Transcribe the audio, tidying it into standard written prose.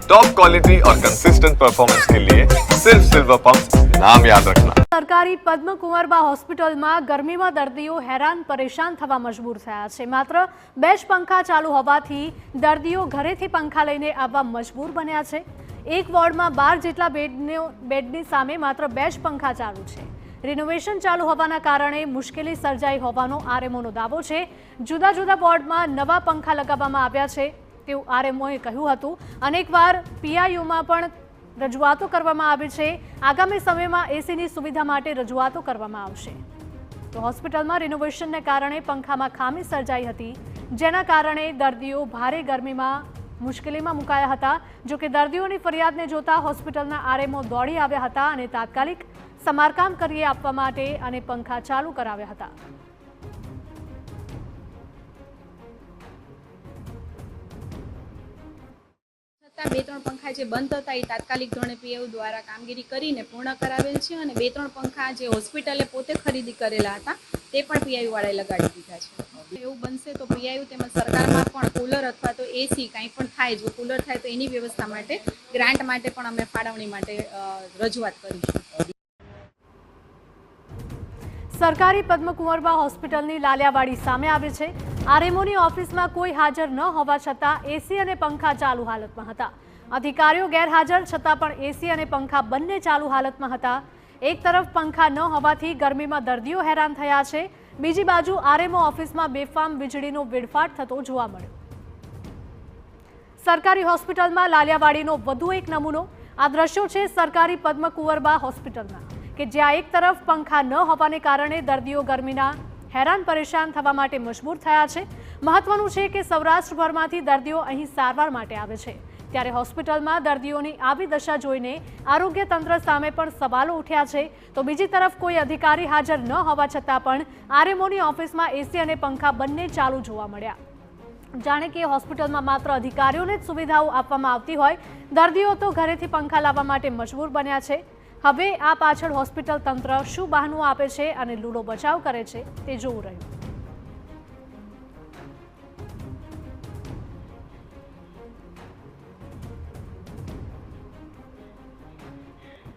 Top quality और consistent performance के लिए सिर्फ सिल्वर पंप नाम याद रखना। सरकारी पद्मकुंवरबा હોસ્પિટલમાં ગરમીમાં દર્દીઓ હેરાન પરેશાન થવા મજબૂર થયા છે। માત્ર 2 જ પંખા ચાલુ હોવાથી દર્દીઓ ઘરેથી પંખા લઈને આવવા મજબૂર બન્યા છે। એક વોર્ડમાં 12 જેટલા બેડની સામે માત્ર 2 જ પંખા ચાલુ છે। રિનોવેશન ચાલુ હોવાના કારણે મુશ્કેલી સર્જાઈ હોવાનો આરએમઓનો દાવો છે। જુદા જુદા વોર્ડમાં નવા પંખા લગાવવામાં આવ્યા છે તેવું આરએમઓએ કહ્યું હતું। અનેકવાર પીઆઈયુમાં પણ રજૂઆતો કરવામાં આવી છે। આગામી સમયમાં એસીની સુવિધા માટે રજૂઆતો કરવામાં આવશે। તો હોસ્પિટલમાં રિનોવેશનને કારણે પંખામાં ખામી સર્જાઈ હતી, જેના કારણે દર્દીઓ ભારે ગરમીમાં મુશ્કેલીમાં મુકાયા હતા। જો કે દર્દીઓની ફરિયાદને જોતા હોસ્પિટલના આરએમઓ દોડી આવ્યા હતા અને તાત્કાલિક સમારકામ કરી આપવા માટે અને પંખા ચાલુ કરાવ્યા હતા। બે ત્રણ પંખા જે બંધ હતા એ તાત્કાલિક ધોરણે પીએયુ દ્વારા કામગીરી કરીને પૂર્ણ કરાવેલ છે અને 2-3 પંખા જે હોસ્પિટલે પોતે ખરીદી કરેલા હતા તે પણ પીઆઈયુ વાળાએ લગાડી દીધા છે। એવું બનશે તો પીઆઈયુ તેમજ સરકારમાં પણ કુલર અથવા તો એસી કંઈ પણ થાય, જો કુલર થાય તો એની વ્યવસ્થા માટે ગ્રાન્ટ માટે પણ અમે ફાળવણી માટે રજૂઆત કરીશું। સરકારી પદ્મકુંવરબા હોસ્પિટલની લાલિયાવાડી સામે આવી છે। આરએમઓની ઓફિસમાં કોઈ હાજર ન હોવા છતાં એસી અને પંખા ચાલુ હાલતમાં હતા। અધિકારીઓ ગેરહાજર છતાં પણ એસી અને પંખા બંને ચાલુ હાલતમાં હતા। એક તરફ પંખા ન હોવાથી ગરમીમાં દર્દીઓ હેરાન થયા છે, બીજી બાજુ આરએમઓ ઓફિસમાં બેફામ વીજળીનો વેડફાટ થતો જોવા મળ્યો। સરકારી હોસ્પિટલમાં લાલિયાવાડીનો વધુ એક નમૂનો આ દ્રશ્યો છે સરકારી પદ્મકુંવરબા હોસ્પિટલના, કે જ્યાં એક તરફ પંખા ન હોવાને કારણે દર્દીઓ ગરમીના હેરાન પરેશાન થવા માટે મજબૂર થયા છે। મહત્વનું છે કે સૌરાષ્ટ્રભરમાંથી દર્દીઓ અહીં સારવાર માટે આવે છે, ત્યારે હોસ્પિટલમાં દર્દીઓની આવી દશા જોઈને આરોગ્ય તંત્ર સામે પણ સવાલો ઉઠ્યા છે। તો બીજી તરફ કોઈ અધિકારી હાજર ન હોવા છતાં પણ આરએમઓની ઓફિસમાં એસી અને પંખા બંને ચાલુ જોવા મળ્યા। જાણે કે હોસ્પિટલમાં માત્ર અધિકારીઓને જ સુવિધાઓ આપવામાં આવતી હોય, દર્દીઓ તો ઘરેથી પંખા લાવવા માટે મજબૂર બન્યા છે। હવે આ પાછળ હોસ્પિટલ તંત્ર શું બહાનું આપે છે અને લૂડો બચાવ કરે છે તે જોવું રહ્યું।